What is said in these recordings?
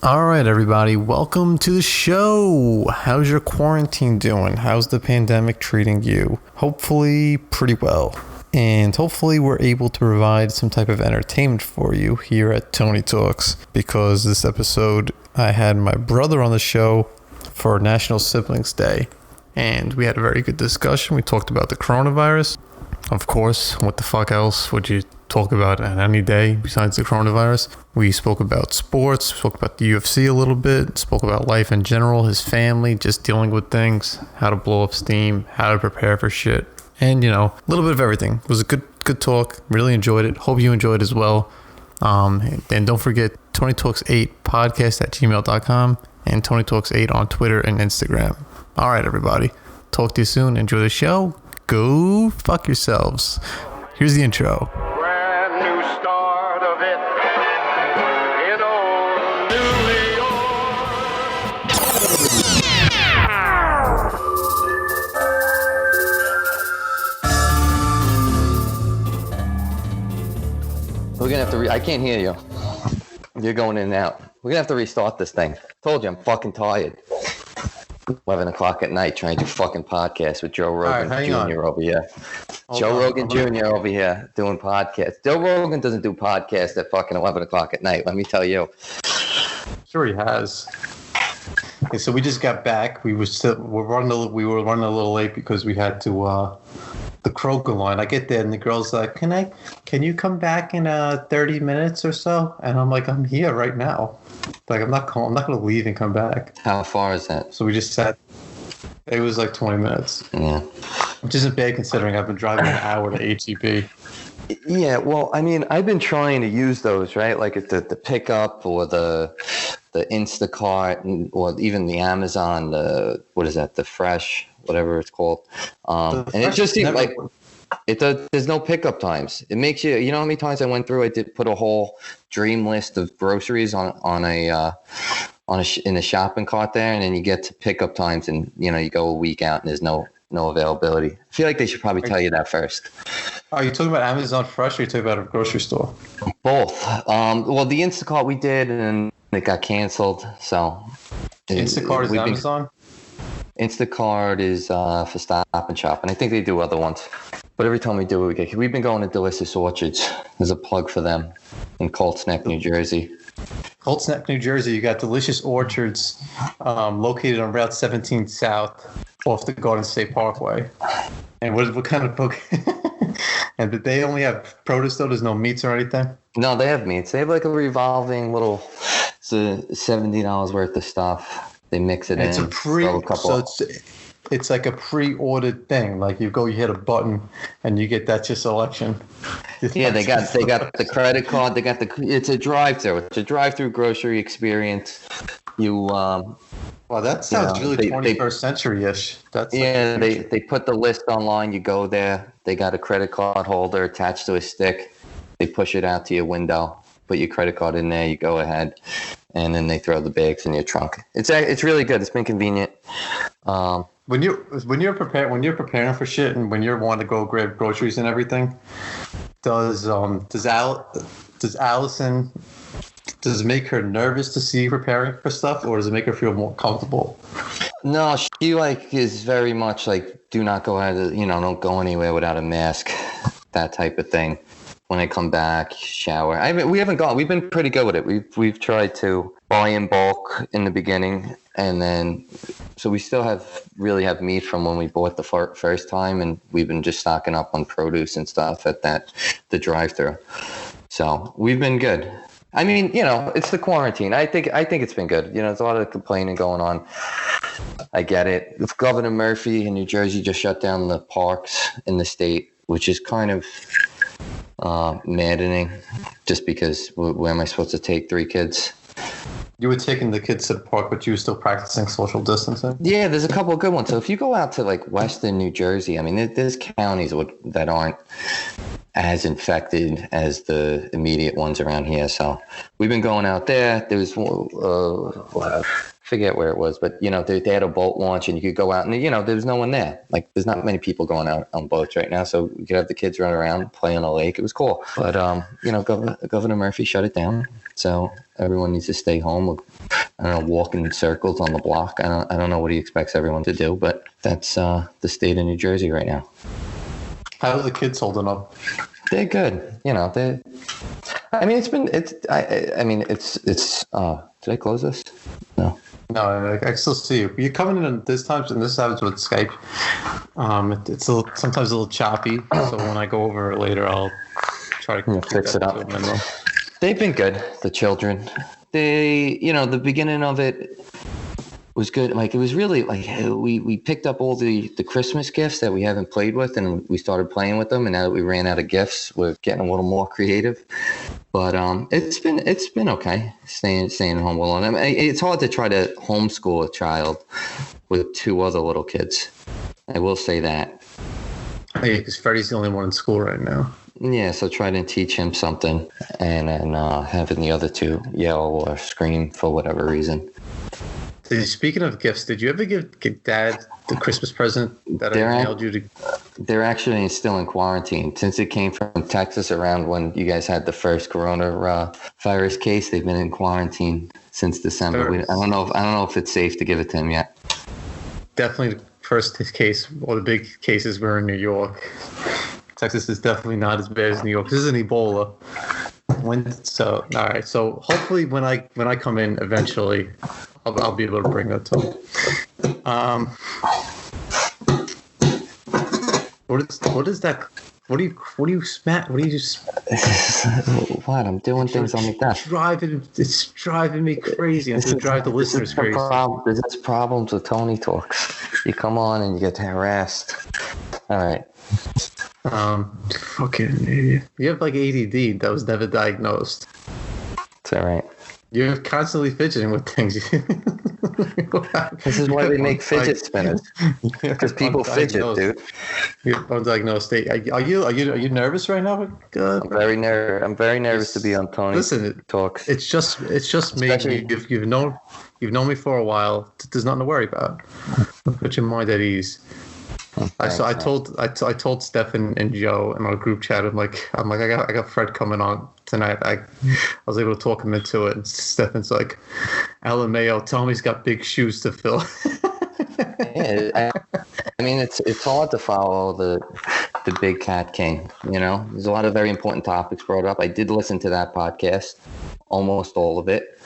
All right, everybody, welcome to the show. How's your quarantine doing? How's the pandemic treating you? Hopefully pretty well. And hopefully we're able to provide some type of entertainment for you here at Tony Talks, because this episode I had my brother on the show for National Siblings Day, and we had a very good discussion. We talked about the coronavirus. Of course, what the fuck else would you talk about on any day besides the coronavirus? We spoke about sports, spoke about the UFC a little bit, spoke about life in general, his family, just dealing with things, how to blow up steam, how to prepare for shit, and a little bit of everything. It was a good talk. Really enjoyed it. Hope you enjoyed as well. And don't forget Tony Talks 8 podcast at gmail.com and Tony Talks 8 on Twitter and Instagram. All right, everybody. Talk to you soon. Enjoy the show. Go fuck yourselves. Here's the intro. Brand new start of it in old New York. We're gonna have to I can't hear you. You're going in and out. We're gonna have to restart this thing. Told you I'm fucking tired. 11 o'clock at night trying to do fucking podcast with Joe Rogan Jr. over here. Joe Rogan Jr. over here doing podcasts. Joe Rogan doesn't do podcasts at fucking 11 o'clock at night, let me tell you. Sure he has. Okay, so we just got back. We were running a little late because we had to the Kroger line. I get there and the girl's like, can you come back in 30 minutes or so? And I'm like, I'm here right now. Like, I'm not going to leave and come back. How far is that? So we just sat. It was like 20 minutes. Yeah. Which isn't bad considering I've been driving an hour to HEB. Yeah, well, I mean, I've been trying to use those, right? Like the pickup or the Instacart or even the Amazon, the Fresh, whatever it's called. And it just seems like there's no pickup times. It makes you know how many times I went through, I did put a whole dream list of groceries in a shopping cart there, and then you get to pickup times and you go a week out and there's no availability. I feel like they should probably tell you that first. Are you talking about Amazon Fresh or are you talking about a grocery store? Both. Well, the Instacart we did and it got canceled. So Instacart is Amazon? Instacart is for Stop and Shop, and I think they do other ones. But every time we do it, we've been going to Delicious Orchards. There's a plug for them in Colts Neck, New Jersey. Colts Neck, New Jersey. You got Delicious Orchards located on Route 17 South off the Garden State Parkway. And what kind of book? And did they only have produce though? There's no meats or anything? No, they have meats. They have like a revolving little $70 worth of stuff. They mix it in. It's like a pre-ordered thing. Like you hit a button, and you get that's your selection. Yeah, they got the credit card. It's a drive-through. It's a drive-through grocery experience. Wow, that sounds really 21st century-ish. They put the list online. You go there. They got a credit card holder attached to a stick. They push it out to your window. Put your credit card in there. You go ahead, and then they throw the bags in your trunk. It's really good. It's been convenient. When you're preparing for shit, and when you're wanting to go grab groceries and everything, does Allison make her nervous to see you preparing for stuff, or does it make her feel more comfortable? No, she is very much like, do not go out. Don't go anywhere without a mask. That type of thing. When I come back, shower. We've been pretty good with it. We've tried to buy in bulk in the beginning, and then so we still have meat from when we bought the first time, and we've been just stocking up on produce and stuff at the drive-thru. So we've been good. I mean, it's the quarantine. I think it's been good. There's a lot of complaining going on. I get it. Governor Murphy in New Jersey just shut down the parks in the state, which is kind of maddening, just because where am I supposed to take 3 kids? You were taking the kids to the park, but you were still practicing social distancing? Yeah, there's a couple of good ones. So if you go out to like Western New Jersey, I mean, there's counties that aren't as infected as the immediate ones around here. So we've been going out there. There's forget where it was, but they had a boat launch, and you could go out, and there was no one there. Like, there's not many people going out on boats right now, so you could have the kids run around, play on a lake. It was cool, but Governor Murphy shut it down, so everyone needs to stay home. I don't know, walk in circles on the block. I don't know what he expects everyone to do, but that's the state of New Jersey right now. How are the kids holding up? They're good. Did I close this? No. No, I still see you. You're coming in this time, and this happens with Skype. It's sometimes a little choppy, so when I go over it later, I'll try to fix it up. They've been good, the children. The beginning of it was good. Like, it was really like we picked up all the Christmas gifts that we haven't played with, and we started playing with them. And now that we ran out of gifts, we're getting a little more creative. But it's been okay staying home alone. I mean, it's hard to try to homeschool a child with two other little kids. I will say that. Yeah, because Freddie's the only one in school right now. Yeah, so try to teach him something, and then having the other two yell or scream for whatever reason. Speaking of gifts, did you ever give Dad the Christmas present that I mailed you to? They're actually still in quarantine. Since it came from Texas around when you guys had the first coronavirus case, they've been in quarantine since December. I don't know if it's safe to give it to him yet. Definitely the first case. All the big cases were in New York. Texas is definitely not as bad as New York. This isn't Ebola. All right. So hopefully when I come in eventually, I'll be able to bring that to him. What is that? What do you smack? What do you just? What? I'm doing things on the desk. It's driving me crazy. I'm going to drive the listeners crazy. There's just problems with Tony Talks. You come on and you get harassed. All right. Fucking idiot. You have like ADD that was never diagnosed. It's all right. You're constantly fidgeting with things. This is why they make fidget spinners. Because people fidget, dude. You're undiagnosed state. Are you nervous right now? I'm very nervous to be on Tony Talks. It's just me. You've known me for a while. There's nothing to worry about. Put your mind at ease. I told Stefan and Joe in our group chat. I'm like I got Fred coming on tonight. I was able to talk him into it. And Stefan's like, LMAO, tell him he's got big shoes to fill. Yeah, I mean it's hard to follow the Big Cat King. There's a lot of very important topics brought up. I did listen to that podcast, almost all of it.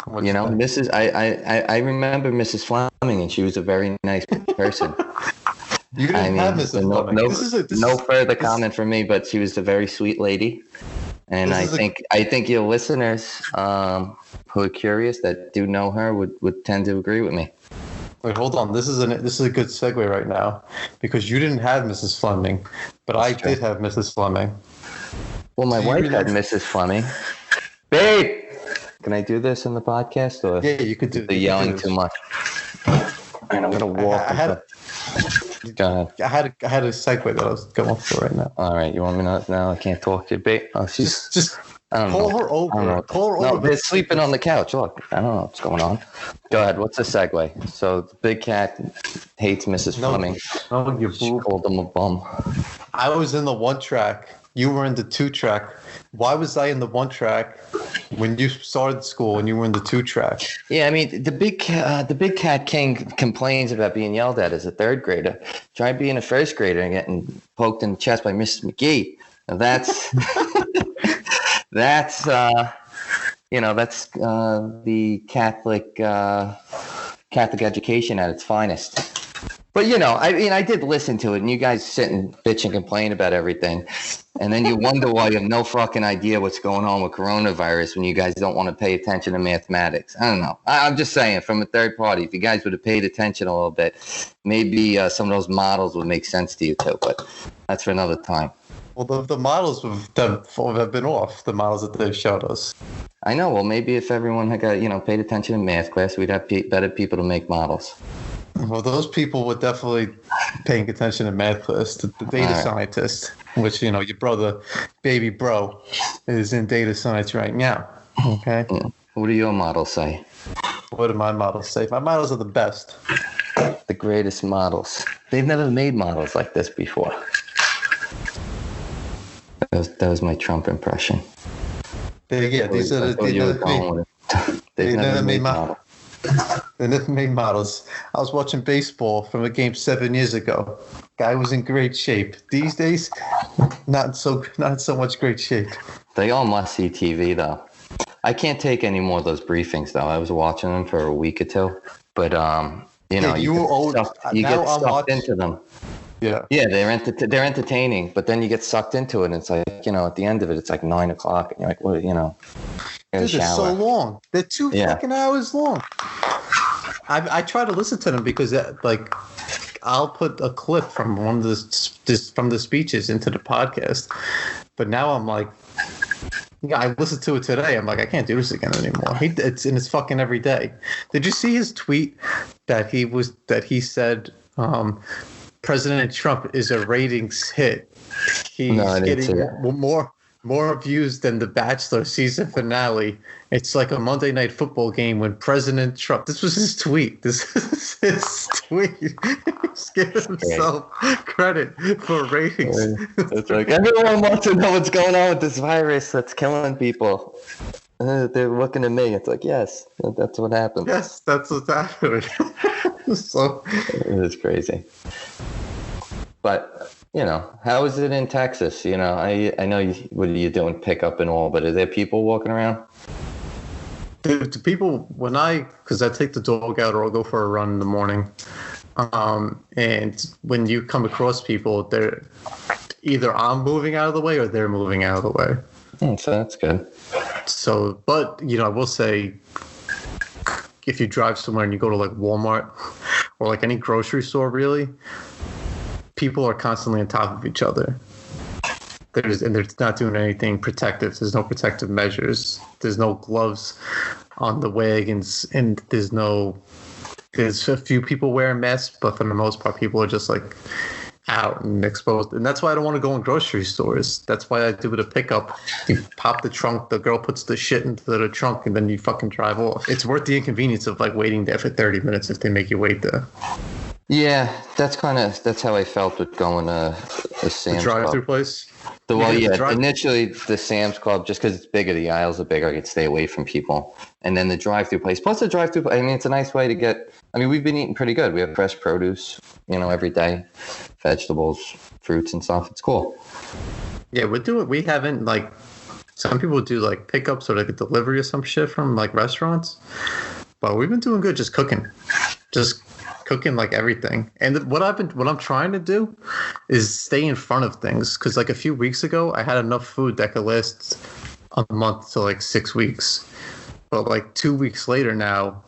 Mrs. I remember Mrs. Fleming, and she was a very nice person. You didn't have Mrs. Fleming. No further comment from me, but she was a very sweet lady, and I think your listeners who are curious that do know her would tend to agree with me. Wait, hold on. This is a good segue right now, because you didn't have Mrs. Fleming, but I did have Mrs. Fleming. Well, my wife had Mrs. Fleming. Babe. Can I do this in the podcast? Or yeah, you could do. The yelling too much. And I'm gonna walk. Go ahead. I had a segue that I was going for right now. All right, you want me to now? I can't talk to you, babe. Oh, she's just call her over. Call her over. No, they're sleeping on the couch. Look, I don't know what's going on. Go ahead. What's the segue? So the Big Cat hates Mrs. Fleming. No, you she called him a bum. I was in the 1-track. You were in the 2-track. Why was I in the 1-track when you started school and you were in the 2-track? Yeah, I mean, the Big Cat King complains about being yelled at as a 3rd grader. Try being a 1st grader and getting poked in the chest by Mrs. McGee. Now that's the Catholic education at its finest. But, I did listen to it, and you guys sit and bitch and complain about everything. And then you wonder why you have no fucking idea what's going on with coronavirus when you guys don't want to pay attention to mathematics. I don't know. I'm just saying, from a third party, if you guys would have paid attention a little bit, maybe some of those models would make sense to you too. But that's for another time. Well, the models have been off, the models that they've showed us. I know. Well, maybe if everyone had got, paid attention in math class, we'd have better people to make models. Well, those people were definitely paying attention in math class. The data scientist, which, your brother, baby bro, is in data science right now. Okay? Yeah. What do your models say? What do my models say? My models are the best. The greatest models. They've never made models like this before. That was my Trump impression. These are They've never made models. They never made models. I was watching baseball from a game 7 years ago. Guy was in great shape. These days, not in so much great shape. They all must see TV though. I can't take any more of those briefings though. I was watching them for a week or two, but you know, you get sucked into them. Yeah, they're entertaining, but then you get sucked into it, and it's like, you know, at the end of it, it's like 9 o'clock, and you're like, what, you know? Dude, they're so long. They're 2 fucking hours long. I try to listen to them because, like, I'll put a clip from one of the speeches into the podcast, but now I'm like, yeah, I listened to it today. I'm like, I can't do this again anymore. It's fucking every day. Did you see his tweet that he said? President Trump is a ratings hit. He's getting more views than the Bachelor season finale. It's like a Monday Night Football game when President Trump. This was his tweet. This is his tweet. He's giving himself credit for ratings. It's like, everyone wants to know what's going on with this virus that's killing people. They're looking at me. It's like, yes, that's what happened. Yes, that's what's happening. So it is crazy. But, you know, how is it in Texas? You know, I know what are you doing, pickup and all, but are there people walking around? To people, because I take the dog out or I'll go for a run in the morning, and when you come across people, they're either I'm moving out of the way or they're moving out of the way. So that's good. So, but, you know, I will say, if you drive somewhere and you go to like Walmart or like any grocery store, really, people are constantly on top of each other. They're not doing anything protective. There's no protective measures. There's no gloves on the wagons, and there's a few people wearing masks, but for the most part, people are just like out and exposed. And that's why I don't want to go in grocery stores. That's why I do it a pickup. You pop the trunk, the girl puts the shit into the trunk, and then you fucking drive off. It's worth the inconvenience of like waiting there for 30 minutes if they make you wait there. Yeah, that's how I felt with going to the Sam's Club. Drive-through place? Initially the Sam's Club, just because it's bigger, the aisles are bigger, I could stay away from people. And then the drive-through place. Plus the drive-through, I mean, it's a nice way to get, I mean, we've been eating pretty good. We have fresh produce, you know, every day, vegetables, fruits and stuff. It's cool. Yeah, we haven't, like, some people do like pickups or like a delivery or some shit from like restaurants. But we've been doing good just cooking. Just cooking like everything. And what I'm trying to do is stay in front of things, because like a few weeks ago I had enough food that could last a month to like 6 weeks, but like 2 weeks later now,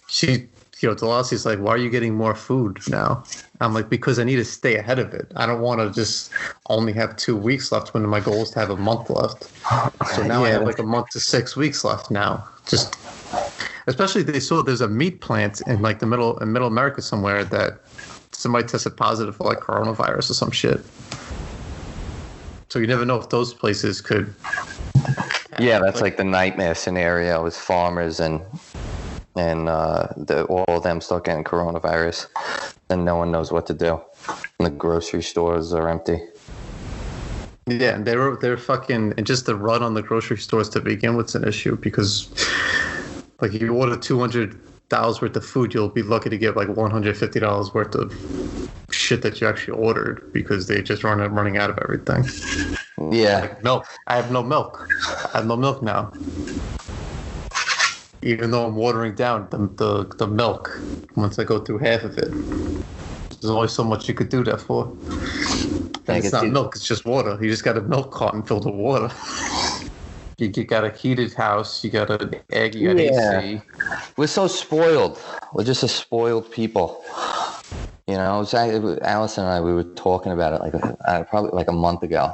Delasi's like, why are you getting more food now? I'm like, because I need to stay ahead of it. I don't want to just only have 2 weeks left when my goal is to have a month left. So now I have like a month to 6 weeks left now. Just especially there's a meat plant in like in middle America somewhere that somebody tested positive for like coronavirus or some shit. So you never know if those places could. Yeah, that's like the nightmare scenario with farmers and all of them start getting coronavirus, and no one knows what to do. And the grocery stores are empty. Yeah, and they're fucking, and just the run on the grocery stores to begin with is an issue, because like if you order $200 worth of food, you'll be lucky to get like $150 worth of shit that you actually ordered, because they just running out of everything. Yeah. Like milk. I have no milk. I have no milk now. Even though I'm watering down the milk once I go through half of it. There's only so much you could do that for. And it's not milk, it's just water. You just got a milk carton filled with water. You got a heated house, you got an egg, you got AC. We're so spoiled. We're just a spoiled people. You know, Alice and I, we were talking about it like probably like a month ago.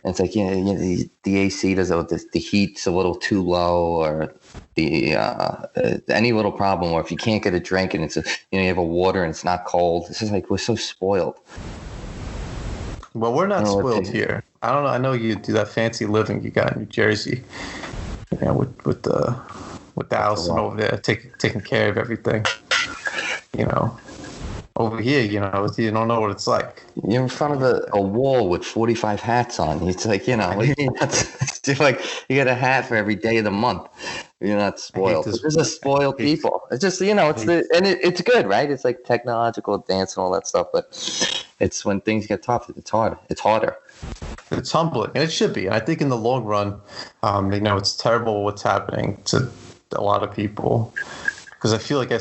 And it's like, the AC the heat's a little too low, or any little problem, or if you can't get a drink and it's you have a water and it's not cold. It's just like, we're so spoiled. Well, we're not spoiled here. I don't know. I know you do that fancy living you got in New Jersey, with the with Allison over there taking care of everything. Over here, you don't know what it's like. You're in front of a wall with 45 hats on. It's like, it's like you get a hat for every day of the month. You're not spoiled. This is a spoiled people. It's just, it's good, right? It's like technological advance and all that stuff, but it's when things get tough, it's hard. It's harder. It's humbling, and it should be. And I think in the long run, it's terrible what's happening to a lot of people. Because I feel like I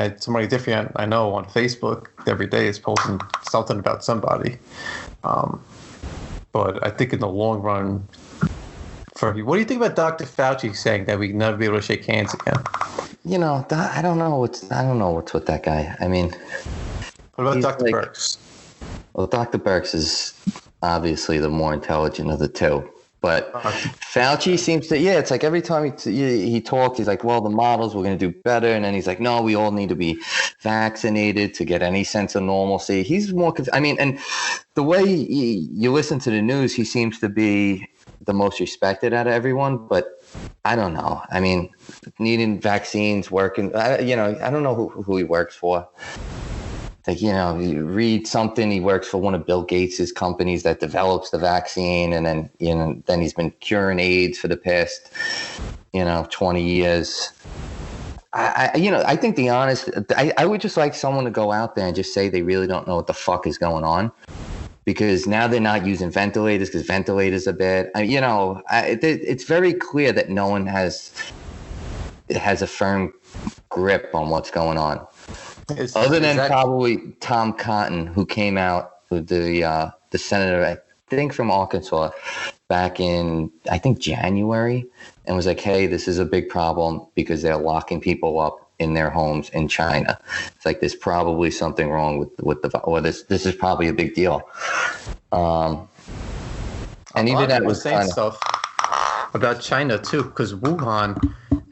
had somebody different I know on Facebook every day is posting something about somebody. But I think in the long run, what do you think about Dr. Fauci saying that we can never be able to shake hands again? I don't know what's with that guy. I mean, what about Dr. Birx? Well, Dr. Birx is obviously the more intelligent of the two. But Fauci seems to, it's like every time he talks, he's like, well, the models, we're going to do better. And then he's like, no, we all need to be vaccinated to get any sense of normalcy. He's more, and the way you listen to the news, he seems to be the most respected out of everyone. But I don't know. I mean, needing vaccines, working, I don't know who he works for. Like, you read something, he works for one of Bill Gates's companies that develops the vaccine. And then, then he's been curing AIDS for the past, 20 years. I think I would just like someone to go out there and just say they really don't know what the fuck is going on. Because now they're not using ventilators because ventilators are bad. It's very clear that no one has a firm grip on what's going on. Other than probably Tom Cotton, who came out with the senator, I think from Arkansas, back in, I think, January, and was like, hey, this is a big problem because they're locking people up in their homes in China. It's like there's probably something wrong with this is probably a big deal. And even that was saying stuff about China too, because Wuhan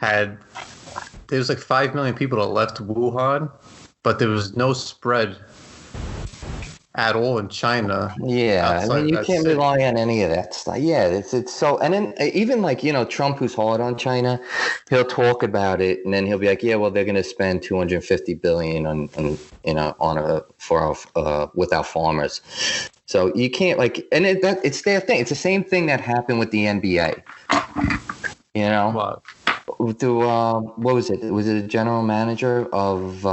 there was like 5 million people that left Wuhan, but there was no spread at all in China. Yeah, you can't rely on any of that stuff. Yeah, it's so, and then even like, Trump, who's hard on China, he'll talk about it, and then he'll be like, yeah, well, they're going to spend $250 billion with our farmers. So you can't it's their thing. It's the same thing that happened with the NBA. What? What was it? Was it a general manager of?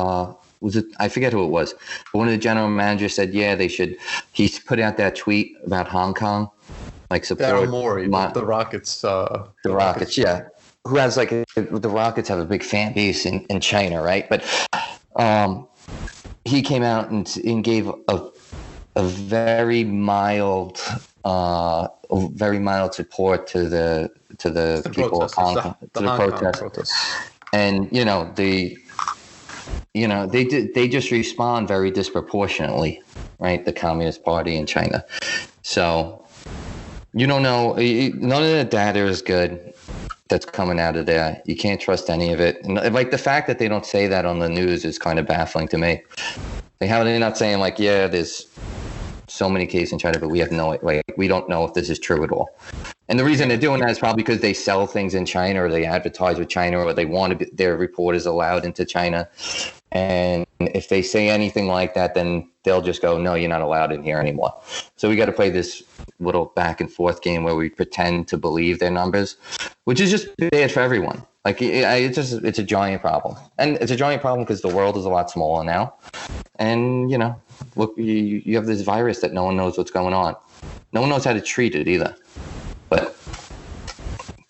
I forget who it was, but one of the general managers said, yeah, they should. He put out that tweet about Hong Kong, like support Daryl Morey, the Rockets. The Rockets, yeah. Who has the Rockets have a big fan base in China, right? But he came out and gave a very mild support to the people of Hong Kong, to the protesters. And they just respond very disproportionately, right? The Communist Party in China. So you don't know, none of the data is good that's coming out of there. You can't trust any of it. And like the fact that they don't say that on the news is kind of baffling to me. Like, how are they not saying like, yeah, there's so many cases in China, but we don't know if this is true at all. And the reason they're doing that is probably because they sell things in China, or they advertise with China, or they want their reporters allowed into China. And if they say anything like that, then they'll just go, no, you're not allowed in here anymore. So we got to play this little back and forth game where we pretend to believe their numbers, which is just bad for everyone. Like it's a giant problem. And it's a giant problem because the world is a lot smaller now. And, look, you have this virus that no one knows what's going on. No one knows how to treat it either. But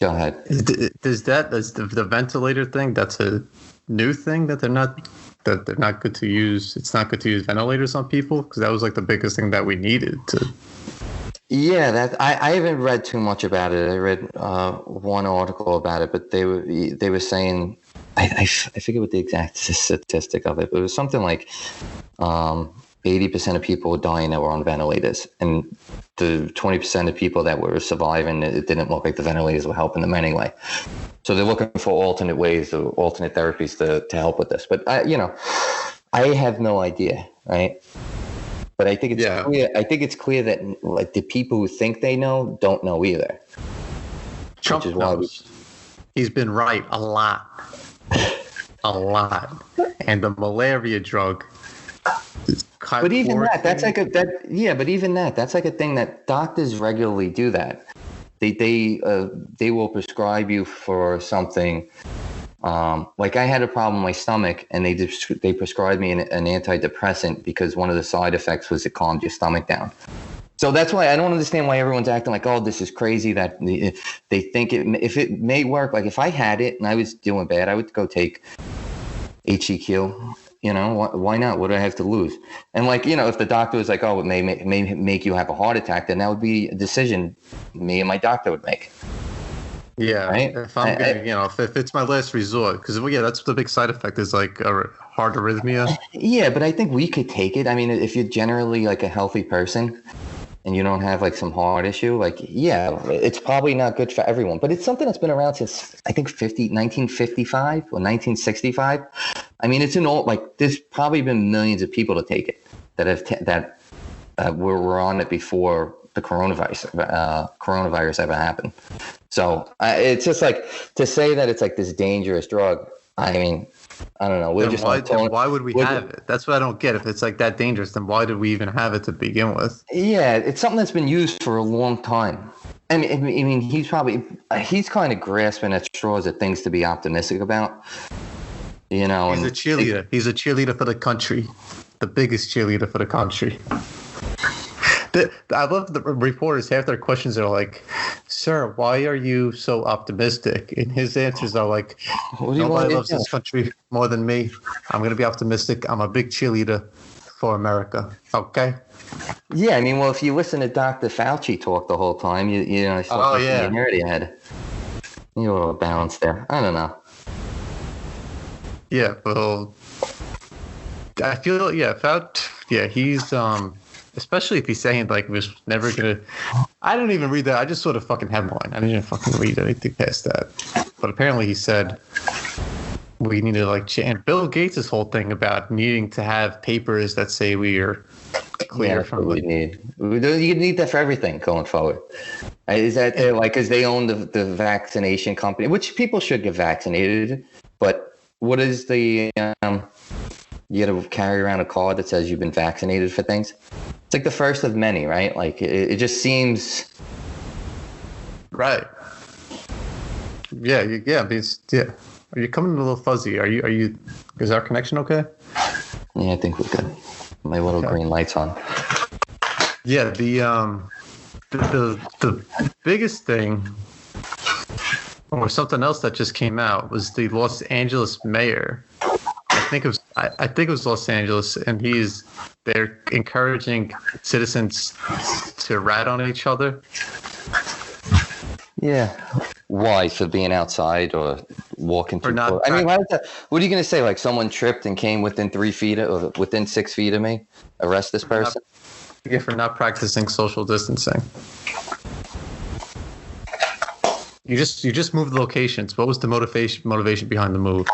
go ahead. Is the ventilator thing, that's a new thing that they're not good to use? It's not good to use ventilators on people? Because that was like the biggest thing that we needed to. Yeah, that I haven't read too much about it. I read one article about it, but they were saying, I forget what the exact statistic of it, but it was something like 80% of people were dying that were on ventilators, and the 20% of people that were surviving, it didn't look like the ventilators were helping them anyway. So they're looking for alternate ways, or alternate therapies to help with this. But I have no idea, right? But I think it's clear. I think it's clear that like the people who think they know don't know either. Trump knows. He's been right a lot. A lot. And the malaria drug. But even that's like that's like a thing that doctors regularly do that. They will prescribe you for something. Like I had a problem with my stomach, and they prescribed me an antidepressant because one of the side effects was it calmed your stomach down. So that's why I don't understand why everyone's acting like, oh, this is crazy that they think if it may work. Like if I had it and I was doing bad, I would go take HEQ. You know, why not? What do I have to lose? And like, you know, if the doctor was like, oh, it may make you have a heart attack, then that would be a decision me and my doctor would make. Yeah, right? If I'm gonna, you know, if it's my last resort, because that's the big side effect is like a heart arrhythmia. Yeah, but I think we could take it. I mean, if you're generally like a healthy person and you don't have like some heart issue, like, yeah, it's probably not good for everyone. But it's something that's been around since I think 1955 or 1965. I mean, it's an old, like, there's probably been millions of people to take it that have were on it before the coronavirus ever happened. So it's just like to say that it's like this dangerous drug. I mean, I don't know. Why would we have it? That's what I don't get. If it's like that dangerous, then why did we even have it to begin with? Yeah, it's something that's been used for a long time. I mean, he's kind of grasping at straws at things to be optimistic about. You know, he's a cheerleader. He's a cheerleader for the country, the biggest cheerleader for the country. I love the reporters. Half their questions are like, "Sir, why are you so optimistic?" And his answers are like, "Nobody loves this country more than me. I'm going to be optimistic. I'm a big cheerleader for America." Okay. Yeah, I mean, well, if you listen to Dr. Fauci talk the whole time, you know, it's like you already had a little balance there. I don't know. Yeah, well, I feel he's especially if he's saying like was never gonna. I don't even read that. I just saw the fucking headline. I didn't even fucking read anything past that. But apparently he said we need to like change. And Bill Gates' whole thing about needing to have papers that say we are clear from. What we need. You need that for everything going forward. Is that like because they own the vaccination company, which people should get vaccinated, but. What is the you got to carry around a card that says you've been vaccinated for things? It's like the first of many, right? Like it just seems right. Yeah. Are you coming a little fuzzy? Are you? Is our connection okay? Yeah, I think we're good. My little green light's on. Yeah. The biggest thing. Or something else that just came out was the Los Angeles mayor. I think it was Los Angeles, and they're encouraging citizens to rat on each other. Yeah. Why? For being outside or walking through? Not. I mean, what are you going to say? Like someone tripped and came within 3 feet or within 6 feet of me? Arrest this person? For not practicing social distancing. You just moved locations. What was the motivation behind the move?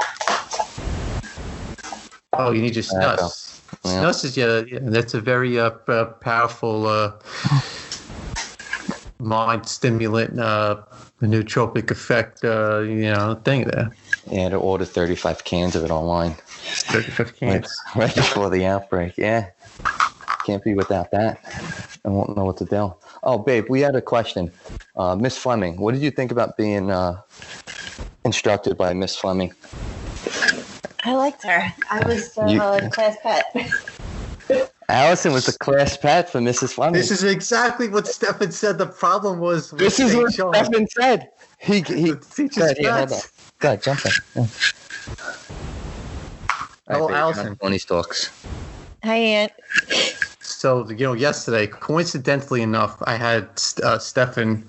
Oh, you need your snus. Yeah. Snus is that's a very powerful mind stimulant, nootropic effect, thing there. Yeah, to order 35 cans of it online. 35 cans right before the outbreak. Yeah, can't be without that. I won't know what to do. Oh, babe, we had a question. Miss Fleming, what did you think about being instructed by Miss Fleming? I liked her. I was the class pet. Allison was the class pet for Mrs. Fleming. This is exactly what Stefan said. The problem was. This is what Stefan said. He teaches pets. Go ahead, jump in. Yeah. Hello, Allison. Funny talks. Hi, Aunt. So, yesterday, coincidentally enough, I had Stefan,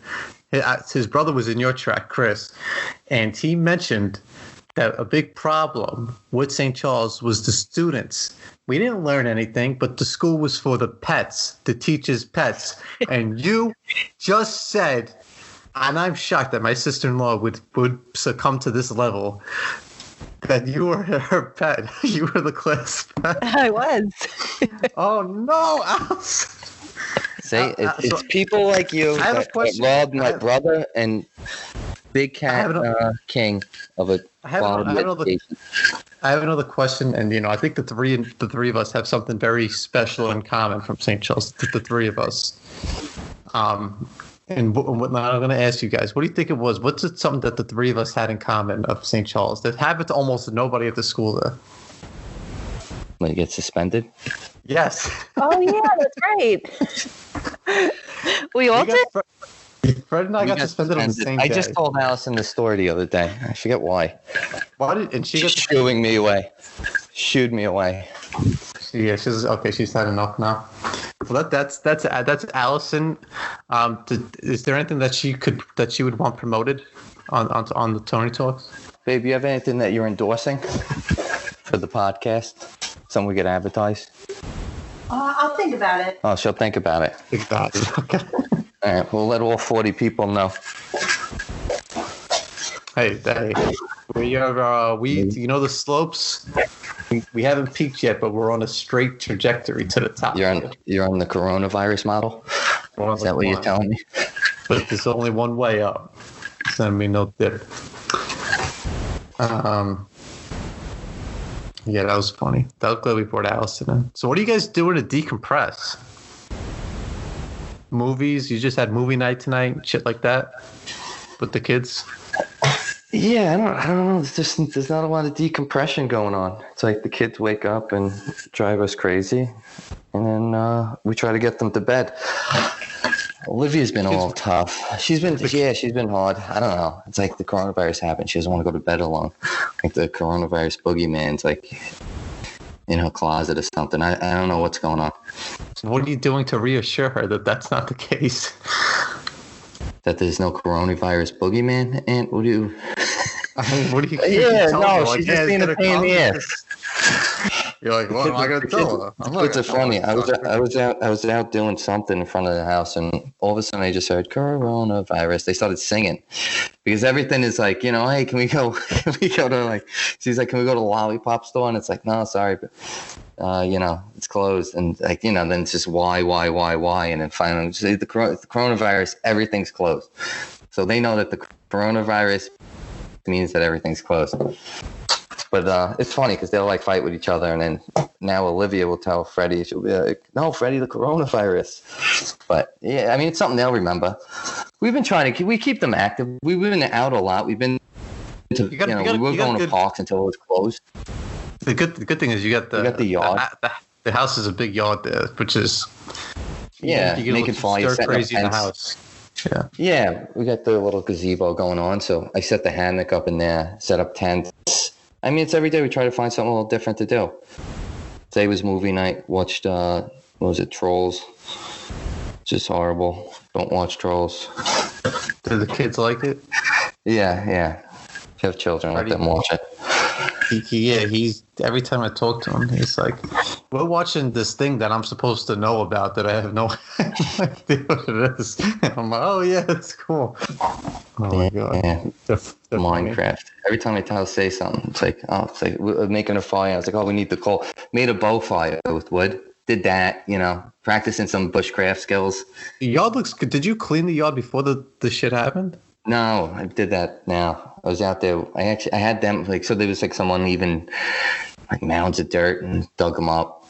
his brother was in your track, Chris, and he mentioned that a big problem with St. Charles was the students. We didn't learn anything, but the school was for the pets, the teachers' pets. And you just said, and I'm shocked that my sister-in-law would succumb to this level, that you were her pet. You were the class pet. I was. Oh, no, Allison. See, it's people like you that robbed my brother and big cat king of a quality education. I have another question, and I think the three of us have something very special in common from St. Charles. The three of us. And what I'm going to ask you guys, what do you think it was? What's it something that the three of us had in common of St. Charles that happened to almost nobody at the school there? When you get suspended? Yes. Oh yeah, that's right. We all did. Fred and I got suspended on the same day. I just told Allison the story the other day. I forget why. And she got shooing me away. Shooed me away. Yeah, she's had enough now. Well, that's Allison. Is there anything that she would want promoted on the Tony Talks? Babe, you have anything that you're endorsing for the podcast? Something we could advertise? I'll think about it. Oh, she'll think about it. Think about it. Okay. All right, we'll let all 40 people know. Hey, we are the slopes. We haven't peaked yet, but we're on a straight trajectory to the top. You're on the coronavirus model? Is that what you're telling me? But there's only one way up. So I mean, no dip. Yeah, that was funny. That was glad we brought Allison in. So what are you guys doing to decompress? Movies? You just had movie night tonight? Shit like that? With the kids? Yeah, I don't know. There's not a lot of decompression going on. It's like the kids wake up and drive us crazy, and then we try to get them to bed. Olivia's been all tough. She's been hard. I don't know. It's like the coronavirus happened. She doesn't want to go to bed alone. Like the coronavirus boogeyman's like in her closet or something. I don't know what's going on. So what are you doing to reassure her that that's not the case? That there's no coronavirus boogeyman? And what do you... I mean, what do you... Yeah, no, she's just being a pain in the ass. You're like, what am I gonna tell her? It's funny. I was out doing something in front of the house, and all of a sudden I just heard coronavirus. They started singing because everything is like, hey, can we go? Can we go to like? She's like, can we go to the lollipop store? And it's like, no, sorry, but it's closed. And like, then it's just why, and then finally just the coronavirus, everything's closed. So they know that the coronavirus means that everything's closed. But it's funny because they'll like fight with each other, and then now Olivia will tell Freddie, she'll be like, "No, Freddie, the coronavirus." But yeah, I mean, it's something they'll remember. We've been trying to keep them active. We've been out a lot. We've been we were going to parks until it was closed. The good thing is you got the yard. The house is a big yard there, which is making fire crazy in the house. Yeah, we got the little gazebo going on, so I set the hammock up in there, set up tents. I mean, it's every day we try to find something a little different to do. Today was movie night. Watched, Trolls. Just horrible. Don't watch Trolls. Do the kids like it? Yeah. If you have children, let them watch it. He's every time I talk to him, he's like, "We're watching this thing that I'm supposed to know about that I have no idea what it is." And I'm like, "Oh yeah, it's cool." Oh my god! Yeah. Minecraft. Funny. Every time I say something, it's like we're making a fire. I was like, "Oh, we need the coal." Made a bow fire with wood. Did that, practicing some bushcraft skills. The yard looks good. Did you clean the yard before the shit happened? No, I did that now. I was out there. I had them so there was like some uneven like mounds of dirt and dug them up.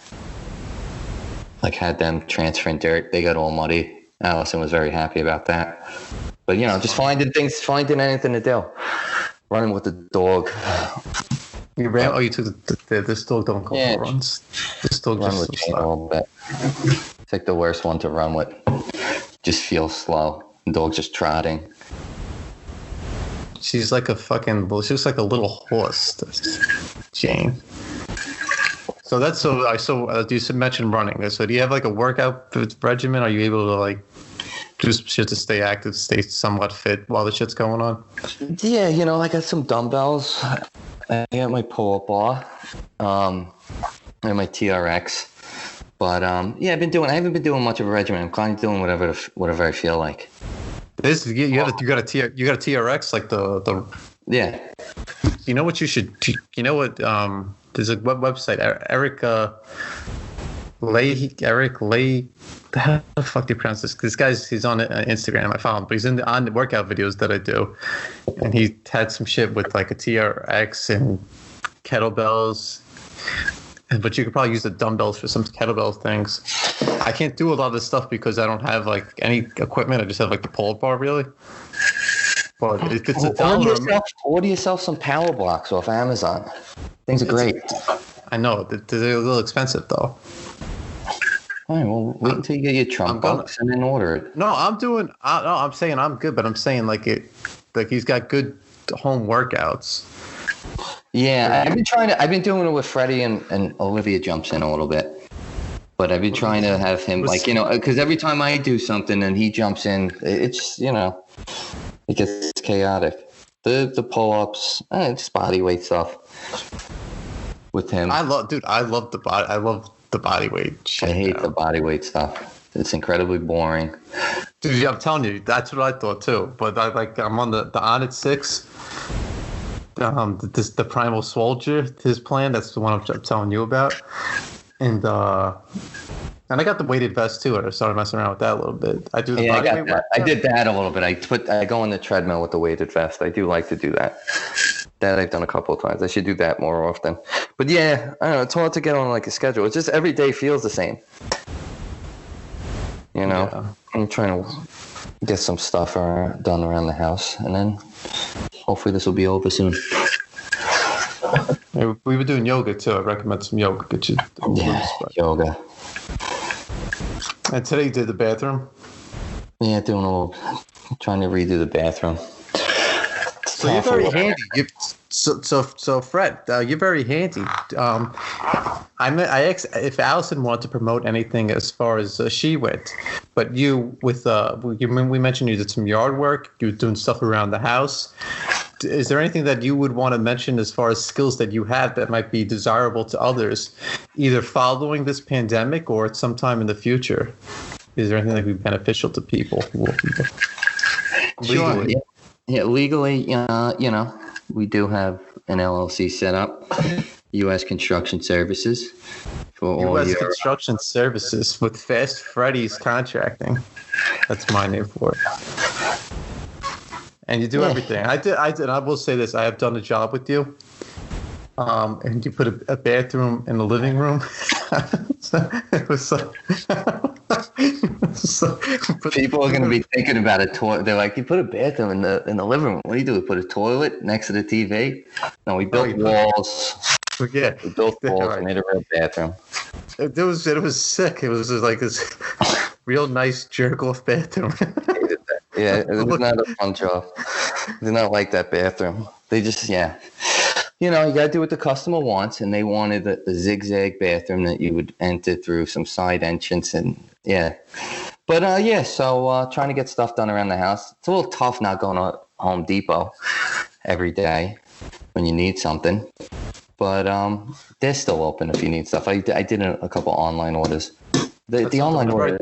Like had them transferring dirt. They got all muddy. Allison was very happy about that. But just finding anything to do. Running with the dog. You ran? Oh, you took this dog don't go for runs. This dog run just with Jane a little bit. It's like the worst one to run with. Just feels slow. The dog just trotting. She's like she's just like a little horse, Jane. So you mentioned running. So do you have like a workout regimen? Are you able to like do shit to stay active, stay somewhat fit while the shit's going on? Yeah, I got some dumbbells. I got my pull-up bar, and my TRX. But I haven't been doing much of a regimen. I'm kind of doing whatever I feel like. You got a TRX like the yeah. You know what you should? You know what? There's a website. Eric Eric Lay. How the fuck do you pronounce this? This guy's he's on Instagram. I follow him, but he's on the workout videos that I do, and he had some shit with like a TRX and kettlebells. But you could probably use the dumbbells for some kettlebell things. I can't do a lot of this stuff because I don't have like any equipment. I just have like the pull-up bar, really. But if it's a dollar, order yourself some power blocks off Amazon. Things are great. I know they're a little expensive though. All right, well, wait until you get your Trump bucks and then order it. No, I'm saying I'm good, but I'm saying like he's got good home workouts. Yeah, I've been doing it with Freddie and Olivia jumps in a little bit. But I've been trying to have him because every time I do something and he jumps in, it's, it gets chaotic. The pull-ups, just body weight stuff with him. I love the body weight shit. I hate the body weight stuff. It's incredibly boring. Dude, I'm telling you, that's what I thought too. But I'm on the On at 6. The Primal Soldier, his plan. That's the one I'm telling you about. And I got the weighted vest too. I started messing around with that a little bit. I do the body weight workout. I did that a little bit. I go on the treadmill with the weighted vest. I do like to do that. That I've done a couple of times. I should do that more often. But yeah, I don't know. It's hard to get on like a schedule. It's just every day feels the same. Yeah. I'm trying to get some stuff done around the house, and then hopefully this will be over soon. Yeah, we were doing yoga too. I recommend some yoga. Get you yoga. And today you did the bathroom? Yeah, trying to redo the bathroom. So you're very handy. So Fred, you're very handy. I asked if Allison wanted to promote anything as far as she went, but we mentioned you did some yard work. You were doing stuff around the house. Is there anything that you would want to mention as far as skills that you have that might be desirable to others, either following this pandemic or at some time in the future? Is there anything that would be beneficial to people? Sure. Yeah, legally, we do have an LLC set up, U.S. Construction Services. For all U.S. Construction Services with Fast Freddy's Contracting. That's my name for it. And you do everything. I did. I will say this. I have done a job with you. And you put a bathroom in the living room. It was people are going to be thinking about a toilet. They're like, you put a bathroom in the living room. What do you do? We put a toilet next to the TV? No, we built walls. Yeah. We built walls and made a real bathroom. It was sick. It was just like this real nice jerk-off bathroom. Yeah, it was not a fun job. I did not like that bathroom. They just, you got to do what the customer wants, and they wanted a zigzag bathroom that you would enter through some side entrance, and But so trying to get stuff done around the house. It's a little tough not going to Home Depot every day when you need something. But they're still open if you need stuff. I did a couple online orders. The online order.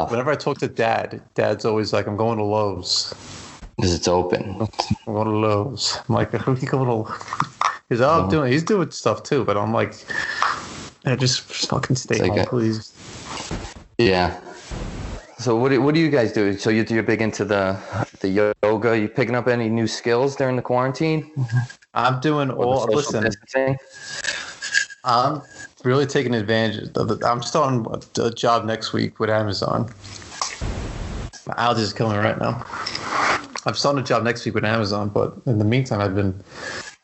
Whenever I talk to Dad's always like, I'm going to Lowe's. Because it's open. I'm going to Lowe's. I'm like, who you going to? He's doing stuff too, but I'm like, just fucking stay home, please. Yeah. So what do you guys do? So you're big into the yoga. Are you picking up any new skills during the quarantine? I'm doing distancing? I'm really taking advantage of it. I'm starting a job next week with Amazon. My allergies is killing me right now. I'm starting a job next week with Amazon, but in the meantime, I've been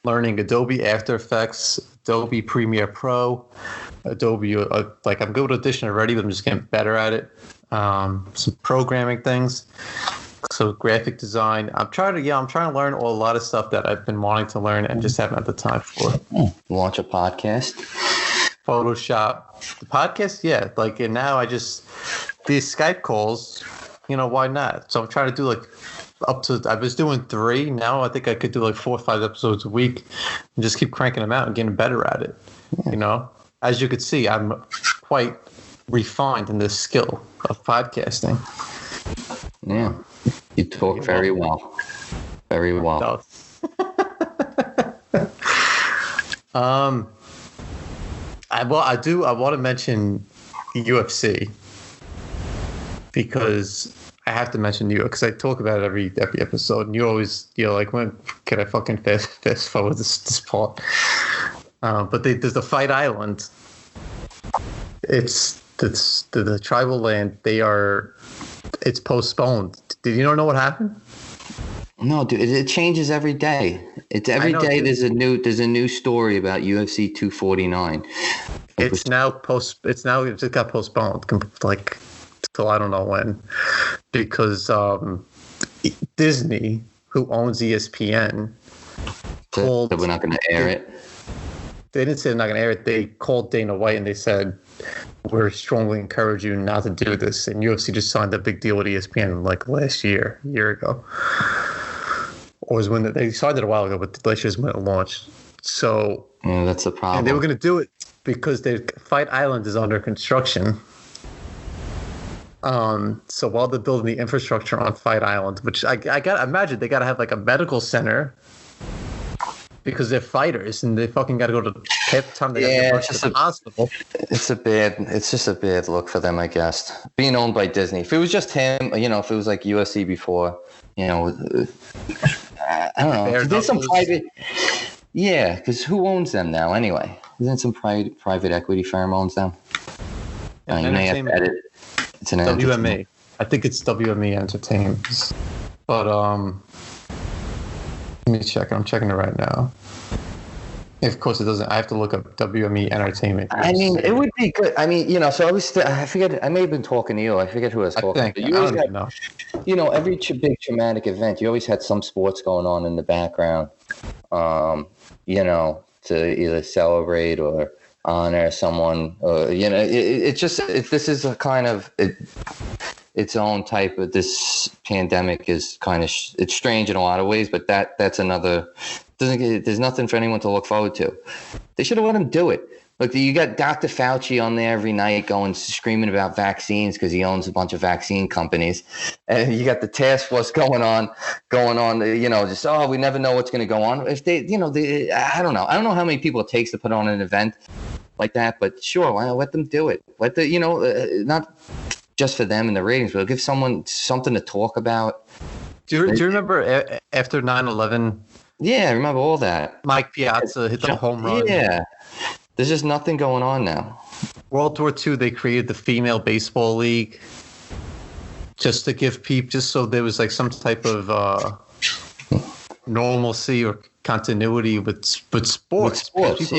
learning Adobe After Effects, Adobe Premiere Pro, Adobe, I'm good with Audition already, but I'm just getting better at it. Some programming things. So graphic design. I'm trying to learn a lot of stuff that I've been wanting to learn and just haven't had the time for. Launch a podcast. Photoshop. The podcast, yeah. And now these Skype calls, why not? So I'm trying to do I was doing 3. Now I think I could do 4 or 5 episodes a week and just keep cranking them out and getting better at it. Yeah. As you could see, I'm quite refined in this skill of podcasting. Yeah. You talk very well. Very well. I want to mention UFC because I have to mention you because I talk about it every episode, and you're like, when can I fucking fast forward this part? But there's the Fight Island. It's the tribal land. It's postponed. Did you not know what happened? No, dude, it changes every day. It's every day. Dude. There's a new story about UFC 249. It just got postponed, like till I don't know when, because Disney, who owns ESPN, called. So we're not going to air it. They didn't say they're not going to air it. They called Dana White and they said, "We strongly encourage you not to do this." And UFC just signed a big deal with ESPN like a year ago. Or was when they signed it a while ago, but last year's when it launched. So yeah, that's a problem. And they were going to do it because the Fight Island is under construction. So while they're building the infrastructure on Fight Island, which I gotta imagine they gotta have like a medical center because they're fighters and they fucking gotta go to half the time they gotta go to the hospital. It's just a bad look for them, I guess. Being owned by Disney. If it was just him, if it was like UFC before, I don't know. There's some private. Yeah, because who owns them now anyway? Isn't some private equity firm owns them? You may have to edit. It's an WME. I think it's WME Entertainment. But let me check. I'm checking it right now. Of course, it doesn't. I have to look up WME Entertainment. I mean, it would be good. I mean, so I forget. I may have been talking to you. I forget who I was talking to. I don't even know. Every big traumatic event, you always had some sports going on in the background. To either celebrate or honor someone. This is a kind of its own type of. This pandemic is kind of it's strange in a lot of ways, but that's another. There's nothing for anyone to look forward to. They should have let him do it. Look, you got Dr. Fauci on there every night screaming about vaccines because he owns a bunch of vaccine companies. And you got the task force going on, we never know what's going to go on. If they, I don't know. I don't know how many people it takes to put on an event like that, but sure, why not let them do it? Let not just for them and the ratings, but give someone something to talk about. Do you remember after 9/11? Yeah, I remember all that. Mike Piazza hit the home run. Yeah. There's just nothing going on now. World War II, they created the Female Baseball League just to give people, just so there was like some type of normalcy or continuity with sports. With sports,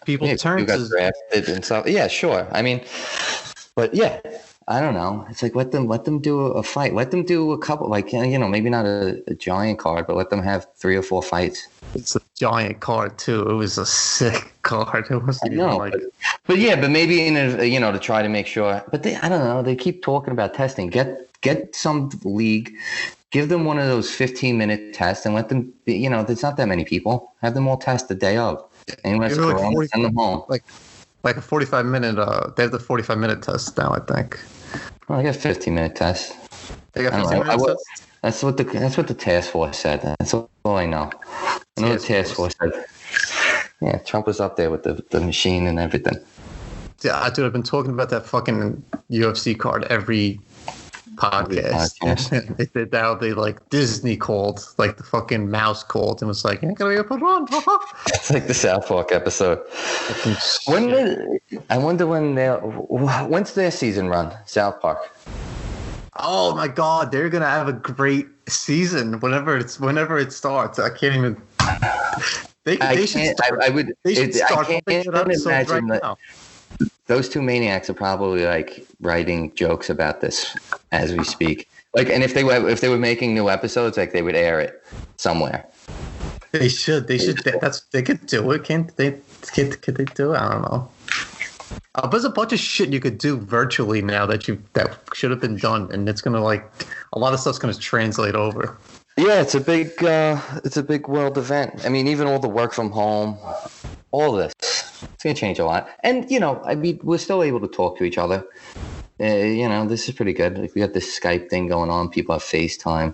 People turn to... got drafted and stuff. Yeah, sure. I mean, but yeah. I don't know. It's like let them do a fight. Let them do a couple, maybe not a giant card, but let them have 3 or 4 fights. It's a giant card too. It was a sick card. It wasn't but maybe to try to make sure. But I don't know. They keep talking about testing. Get some league, give them one of those 15-minute tests, and let them. There's not that many people. Have them all test the day of. Anyone has corona, send them home. Like a 45-minute. They have the 45-minute test now, I think. Well, I got 15-minute test. They got 15-minute test? That's what the task force said. That's all I know. I know the task force said. Yeah, Trump was up there with the machine and everything. Yeah, dude, I've been talking about that fucking UFC card every podcast. They like Disney called, like the fucking mouse called and was like, "Ain't gonna be put on." It's like the South Park episode. I wonder when's their season run? South Park. Oh my God, they're gonna have a great season whenever it starts. I can't even. They should start picking up episodes right now. Those two maniacs are probably like writing jokes about this as we speak. Like, and if they were making new episodes, like they would air it somewhere. They should. They could do it. Can't they? Could they do it? I don't know. There's a bunch of shit you could do virtually now that should have been done, and it's gonna a lot of stuff's gonna translate over. Yeah, it's a big world event. I mean, even all the work from home, all this, it's gonna change a lot. And we're still able to talk to each other. This is pretty good. Like we got this Skype thing going on. People have FaceTime.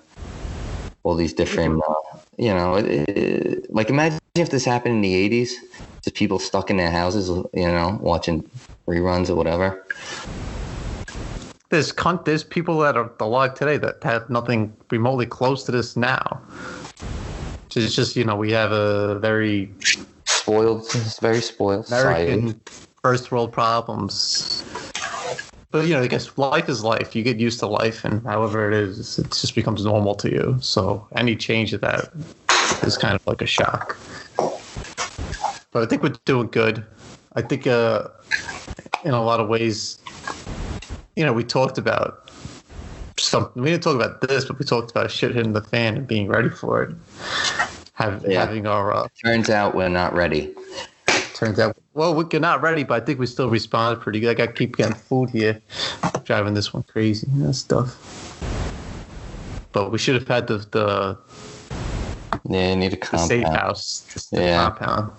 All these different, like imagine if this happened in the 80s, just people stuck in their houses, watching reruns or whatever. there's people that are alive today that have nothing remotely close to this now. It's just, we have a very very spoiled American society. first world problems. But, I guess life is life. You get used to life, and however it is, it just becomes normal to you. So any change of that is kind of like a shock. But I think we're doing good. I think in a lot of ways, we talked about something. We didn't talk about this, but we talked about shit hitting the fan and being ready for it. Having our... Turns out we're not ready. Well, we're not ready, but I think we still responded pretty good. I got to keep getting food here. Driving this one crazy and stuff. But we should have had the you need a compound. safe house. The compound.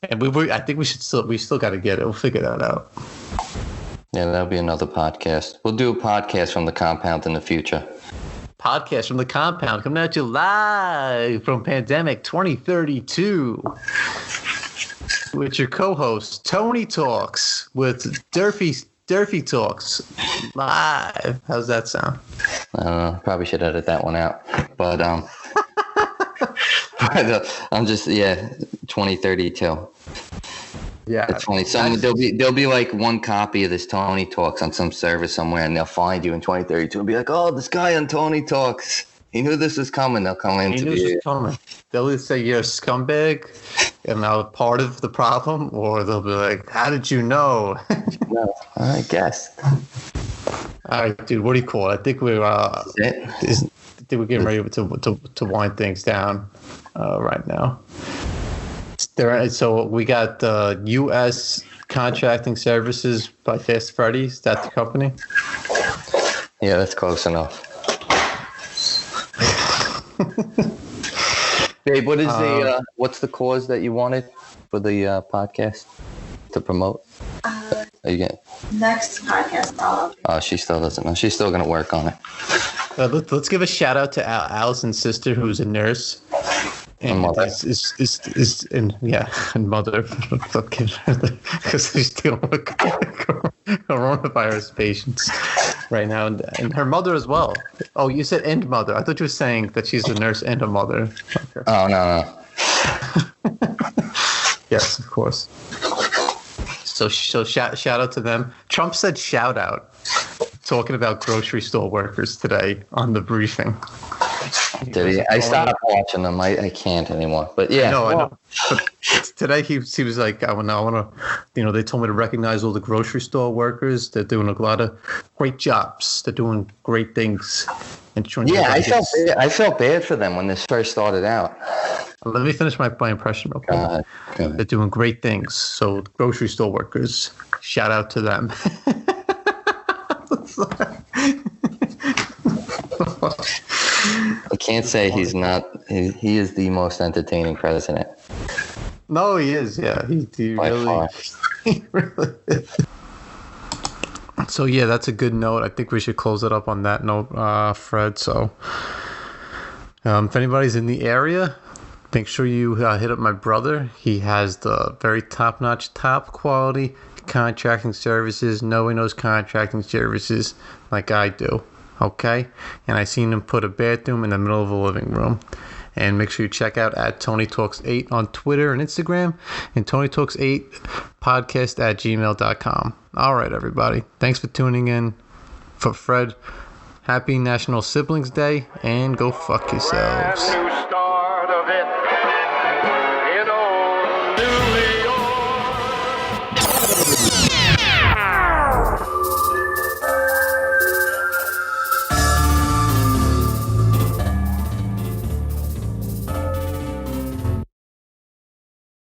And I think we still got to get it. We'll figure that out. Yeah, that'll be another podcast. We'll do a podcast from the compound in the future. Podcast from the compound coming at you live from Pandemic 2032 with your co-host Tony Talks with Durfee Talks live. How's that sound? I don't know. Probably should edit that one out. But I'm just 2032. Yeah, it's funny. There'll be like one copy of this Tony Talks on some server somewhere, and they'll find you in 2032 and be like, "Oh, this guy on Tony Talks. He knew this was coming." They'll come in. They'll either say you're a scumbag and now part of the problem, or they'll be like, "How did you know?" No, I guess. All right, dude. What do you call it? I think we're I think we're getting ready to wind things down right now. So we got U.S. Contracting Services by Fast Freddy's. That's the company. Yeah, that's close enough. Babe, what is what's the cause that you wanted for the podcast to promote? Are you getting Next podcast, probably. Oh, she still doesn't know. She's still gonna work on it. Let's give a shout out to Allison's sister, who's a nurse. And mother. And mother, because she's dealing with coronavirus patients right now, and her mother as well. Oh, you said and mother. I thought you were saying that she's a nurse and a mother. Okay. Oh no. Yes, of course. So shout out to them. Trump said shout out, talking about grocery store workers today on the briefing. Did he? I stopped watching them. I can't anymore. But yeah. I know. But today he was like, I want to, they told me to recognize all the grocery store workers. They're doing a lot of great jobs. They're doing great things. I felt bad for them when this first started out. Let me finish my impression real quick. Go ahead. They're doing great things. So grocery store workers, shout out to them. I can't say he's not. He is the most entertaining president. No, he is. Yeah, he really is. So yeah, that's a good note. I think we should close it up on that note, Fred. So if anybody's in the area, make sure you hit up my brother. He has the very top-notch, top quality contracting services. Nobody knows contracting services like I do. Okay? And I seen him put a bathroom in the middle of a living room. And make sure you check out at Tony Talks 8 on Twitter and Instagram, and Tony Talks 8 podcast at gmail.com. All right, everybody. Thanks for tuning in. For Fred, happy National Siblings Day, and go fuck yourselves. Brand new start.